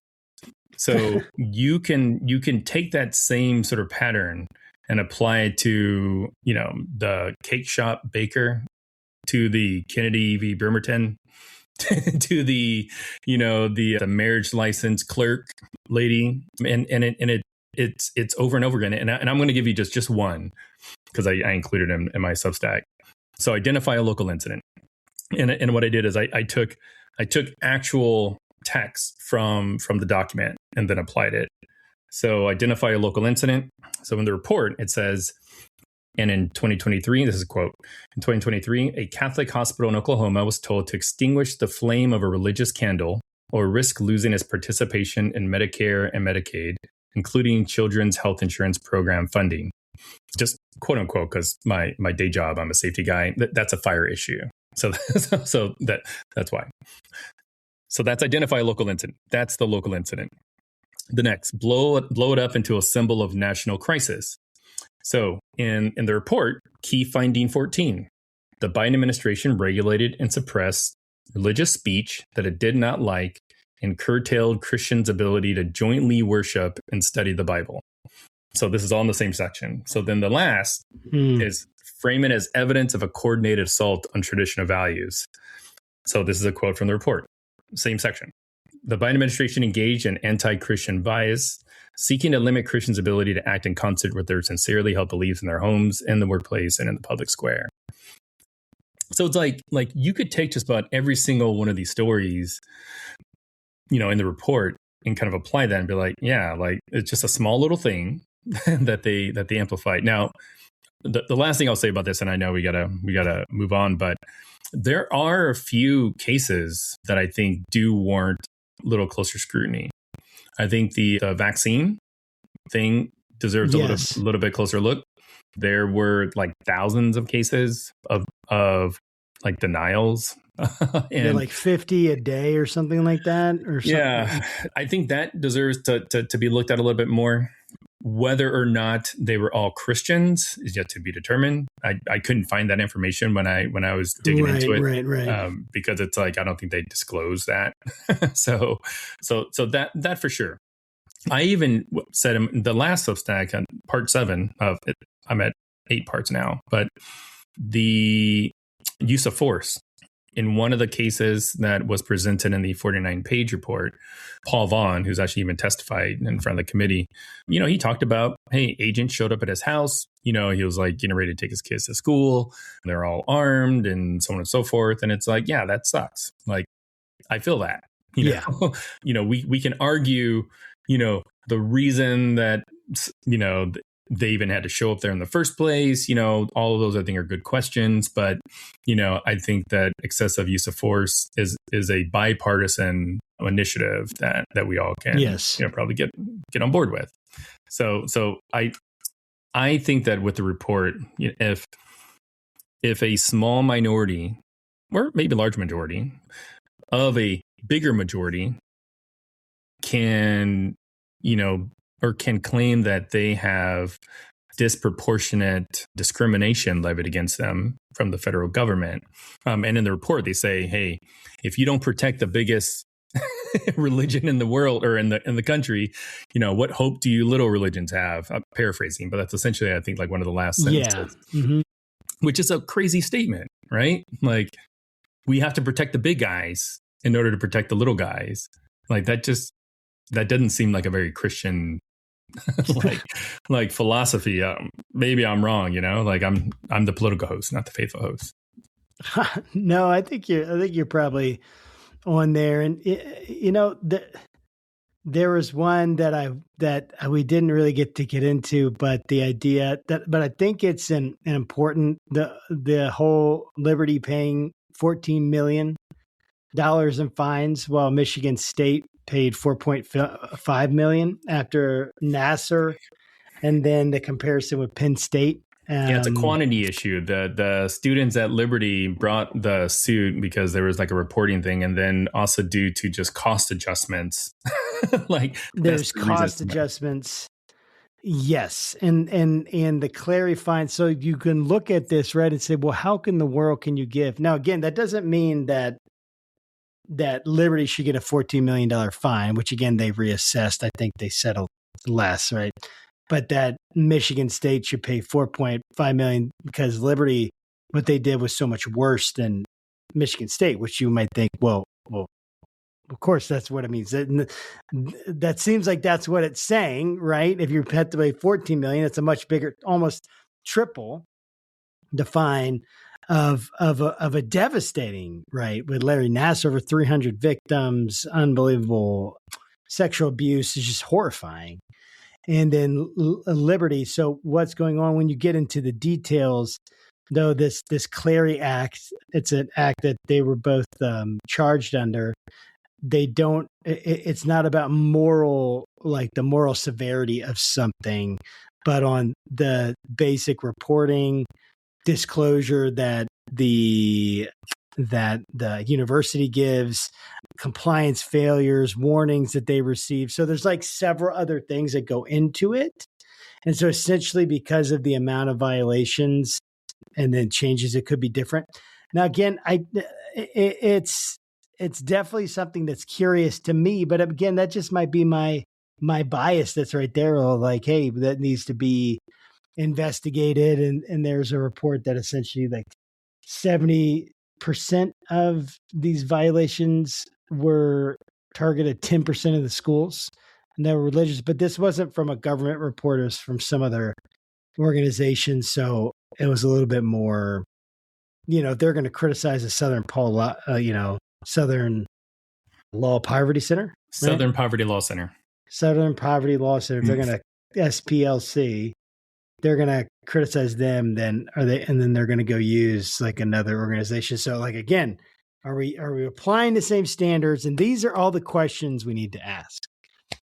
So you can take that same sort of pattern and apply it to, the cake shop baker, to the Kennedy v. Burtram, to the marriage license clerk lady, and it's over and over again. And I'm going to give you just one, because I included him in my Substack. So identify a local incident, and what I did is I took actual text from the document and then applied it. So identify a local incident. So in the report it says, and in 2023, this is a quote, in 2023, a Catholic hospital in Oklahoma was told to extinguish the flame of a religious candle or risk losing its participation in Medicare and Medicaid, including children's health insurance program funding. Just quote unquote, because my day job, I'm a safety guy. That's a fire issue. So that's why. So that's identify a local incident. That's the local incident. The next, blow it up into a symbol of national crisis. So in the report, key finding 14, the Biden administration regulated and suppressed religious speech that it did not like and curtailed Christians' ability to jointly worship and study the Bible. So this is all in the same section. So then the last is frame it as evidence of a coordinated assault on traditional values. So this is a quote from the report, same section. The Biden administration engaged in anti-Christian bias, seeking to limit Christians' ability to act in concert with their sincerely held beliefs in their homes, in the workplace, and in the public square. So it's like you could take just about every single one of these stories, in the report and kind of apply that and be like, yeah, like it's just a small little thing that they amplified. Now, the last thing I'll say about this, and I know we gotta move on, but there are a few cases that I think do warrant a little closer scrutiny. I think the vaccine thing deserves a little bit closer look. There were like thousands of cases of like denials. And like 50 a day or something like that. Or something. Yeah, I think that deserves to be looked at a little bit more. Whether or not they were all Christians is yet to be determined. I couldn't find that information when I was digging into it, right. Because it's like I don't think they disclose that. so that for sure. I even said in the last Substack, on part 7 of it, I'm at 8 parts now, but the use of force. In one of the cases that was presented in the 49-page report, Paul Vaughn, who's actually even testified in front of the committee, he talked about, hey, agents showed up at his house. He was like getting ready to take his kids to school. They're all armed and so on and so forth. And it's like, yeah, that sucks. Like, I feel that. We can argue, the reason that, they even had to show up there in the first place. All of those I think are good questions, but I think that excessive use of force is a bipartisan initiative that we all can probably get on board with. So I think that with the report, if if a small minority, or maybe large majority, of a bigger majority can, or can claim that they have disproportionate discrimination levied against them from the federal government. And in the report, they say, hey, if you don't protect the biggest religion in the world or in the country, what hope do you little religions have? I'm paraphrasing, but that's essentially, I think, like one of the last sentences, which is a crazy statement, right? Like, we have to protect the big guys in order to protect the little guys. Like, that doesn't seem like a very Christian like philosophy. Maybe I'm wrong, like I'm the political host, not the faithful host. No, I think you're probably on there. And there was one that we didn't really get into, but the idea but I think it's an important, the whole Liberty paying $14 million in fines, while Michigan State paid $4.5 million after Nassar, and then the comparison with Penn State. Yeah, it's a quantity issue. The students at Liberty brought the suit because there was like a reporting thing, and then also due to just cost adjustments. Like, there's cost adjustments. Yes. And the clarifying, so you can look at this, right, and say, well, how in the world can you give? Now, again, that doesn't mean that Liberty should get a $14 million fine, which again, they reassessed. I think they settled less, right? But that Michigan State should pay $4.5 million because Liberty, what they did was so much worse than Michigan State, which you might think, well, of course, that's what it means. That seems like that's what it's saying, right? If you had to pay $14 million, it's a much bigger, almost triple the fine of a devastating, right? With Larry Nassar, over 300 victims, unbelievable sexual abuse is just horrifying. And then Liberty. So what's going on when you get into the details, though, this Clary Act, it's an act that they were both charged under. It's not about moral, like the moral severity of something, but on the basic reporting, disclosure that the university gives, compliance failures, warnings that they receive. So there's like several other things that go into it. And so essentially, because of the amount of violations and then changes, it could be different. Now, again, it's definitely something that's curious to me, but again, that just might be my bias that's right there. Like, hey, that needs to be investigated. And there's a report that essentially like 70% of these violations were targeted 10% of the schools, and they were religious. But this wasn't from a government report; it was from some other organization. So it was a little bit more, if they're going to criticize the Southern Law Poverty Center, right? Southern Poverty Law Center. Southern Poverty Law Center. If they're going to SPLC, they're going to criticize them, then they're going to go use like another organization. So like, again, are we applying the same standards? And these are all the questions we need to ask.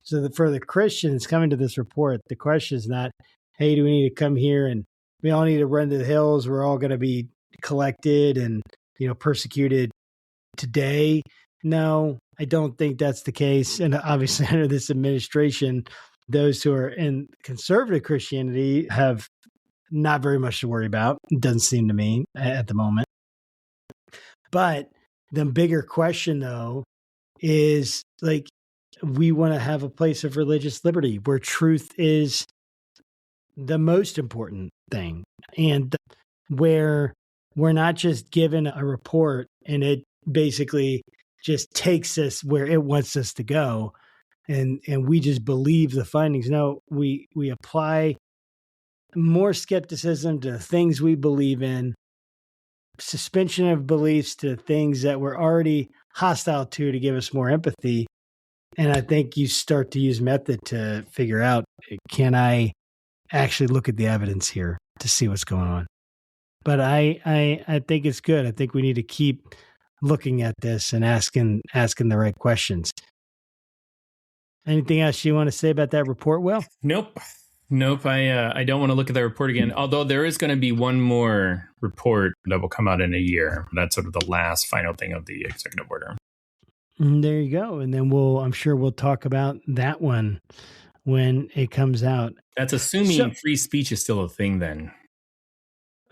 So for the Christians coming to this report, the question is not, hey, do we need to come here and we all need to run to the hills? We're all going to be collected and, persecuted today. No, I don't think that's the case. And obviously under this administration, those who are in conservative Christianity have not very much to worry about. It doesn't seem to me at the moment. But the bigger question, though, is like, we want to have a place of religious liberty where truth is the most important thing, and where we're not just given a report and it basically just takes us where it wants us to go. And we just believe the findings. No, we apply more skepticism to the things we believe in, suspension of beliefs to things that we're already hostile to give us more empathy. And I think you start to use method to figure out, can I actually look at the evidence here to see what's going on? But I think it's good. I think we need to keep looking at this and asking the right questions. Anything else you want to say about that report, Will? Nope. Nope, I don't want to look at that report again. Although there is going to be one more report that will come out in a year. That's sort of the last final thing of the executive order. There you go. And then I'm sure we'll talk about that one when it comes out. That's assuming free speech is still a thing then.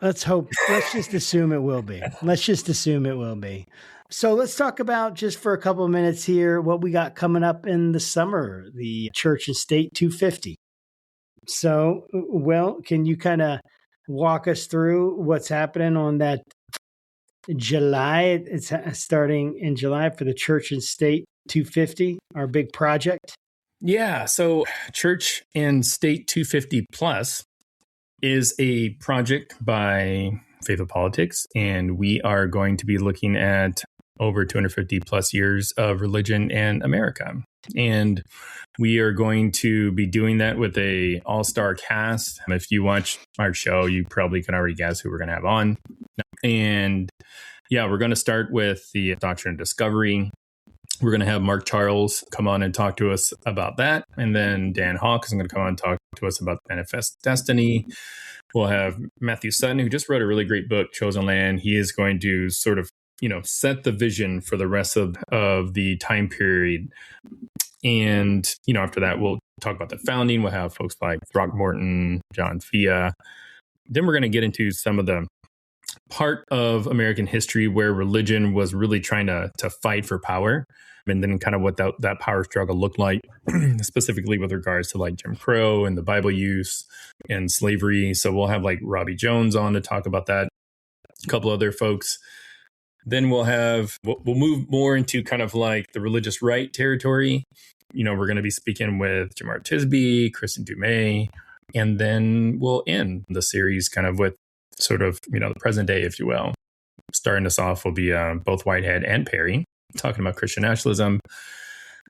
Let's hope. Let's just assume it will be. So let's talk about, just for a couple of minutes here, what we got coming up in the summer, the Church and State 250. So, Will, can you kind of walk us through what's happening on that July? It's starting in July for the Church and State 250, our big project. Yeah. So Church and State 250 Plus is a project by Faithful Politics, and we are going to be looking at over 250 plus years of religion in America. And we are going to be doing that with a all-star cast. If you watch our show, you probably can already guess who we're going to have on. And yeah, we're going to start with the Doctrine of Discovery. We're going to have Mark Charles come on and talk to us about that. And then Dan Hawk is going to come on and talk to us about Manifest Destiny. We'll have Matthew Sutton, who just wrote a really great book, Chosen Land. He is going to sort of, set the vision for the rest of the time period. And, after that, we'll talk about the founding. We'll have folks like Throckmorton, John Fia. Then we're going to get into some of the part of American history where religion was really trying to fight for power, and then kind of what that power struggle looked like, specifically with regards to like Jim Crow and the Bible use and slavery. So we'll have like Robbie Jones on to talk about that, a couple other folks. Then we'll move more into kind of like the religious right territory. We're going to be speaking with Jamar Tisby, Kristen Dumais, and then we'll end the series kind of with sort of, the present day, if you will. Starting us off will be both Whitehead and Perry talking about Christian nationalism.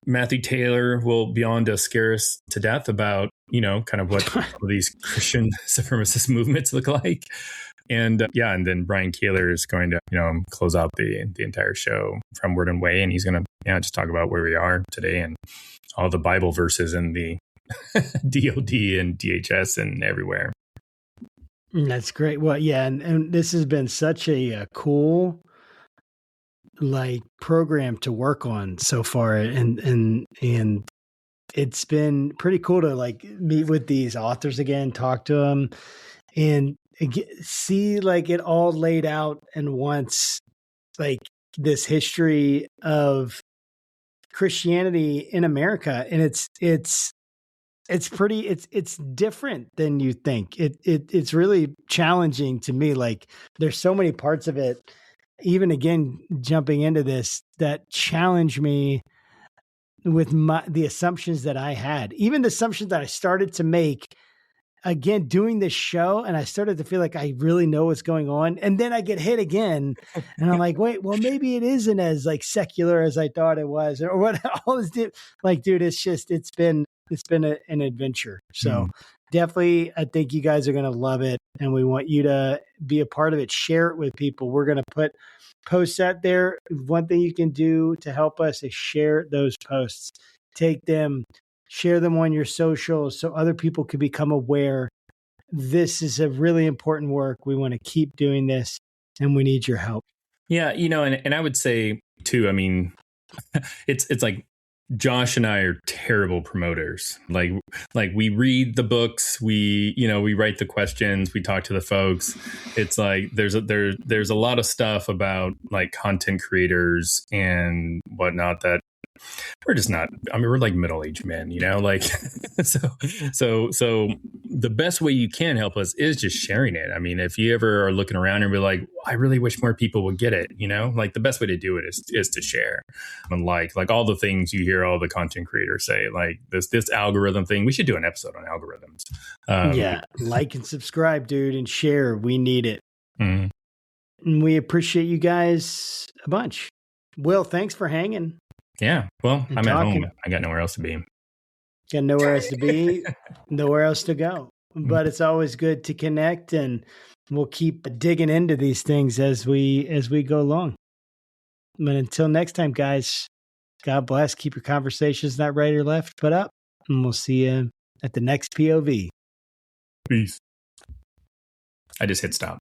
Matthew Taylor will be on to scare us to death about, kind of what these Christian supremacist movements look like. And and then Brian Kaler is going to, close out the entire show from Word and Way. And he's going to just talk about where we are today and all the Bible verses in the DOD and DHS and everywhere. That's great. Well, yeah. And this has been such a cool, program to work on so far. And it's been pretty cool to meet with these authors again, talk to them, and see it all laid out and once, this history of Christianity in America. And it's different than you think. It's really challenging to me. There's so many parts of it, even again, jumping into this, that challenge me with the assumptions that I had, even the assumptions that I started to make, again, doing this show. And I started to feel like I really know what's going on. And then I get hit again and I'm like, wait, well, maybe it isn't as secular as I thought it was, or what all this dude, it's been an adventure. So definitely, I think you guys are going to love it, and we want you to be a part of it. Share it with people. We're going to put posts out there. One thing you can do to help us is share those posts. Take them, share them on your socials so other people can become aware. This is a really important work. We want to keep doing this, and we need your help. Yeah, and I would say too, it's like Josh and I are terrible promoters. Like we read the books, we write the questions, we talk to the folks. It's like there's a lot of stuff about content creators and whatnot that we're just not. We're like middle-aged men, so the best way you can help us is just sharing it. If you ever are looking around and be like, I really wish more people would get it, the best way to do it is to share. And like all the things you hear all the content creators say, this algorithm thing, we should do an episode on algorithms. Like and subscribe, dude, and share. We need it. Mm-hmm. And we appreciate you guys a bunch. Will, thanks for hanging. Yeah. Well, I'm talking. at home. I got nowhere else to be. Got nowhere else to be, nowhere else to go. But it's always good to connect, and we'll keep digging into these things as we go along. But until next time, guys, God bless. Keep your conversations not right or left, but up. And we'll see you at the next POV. Peace. I just hit stop.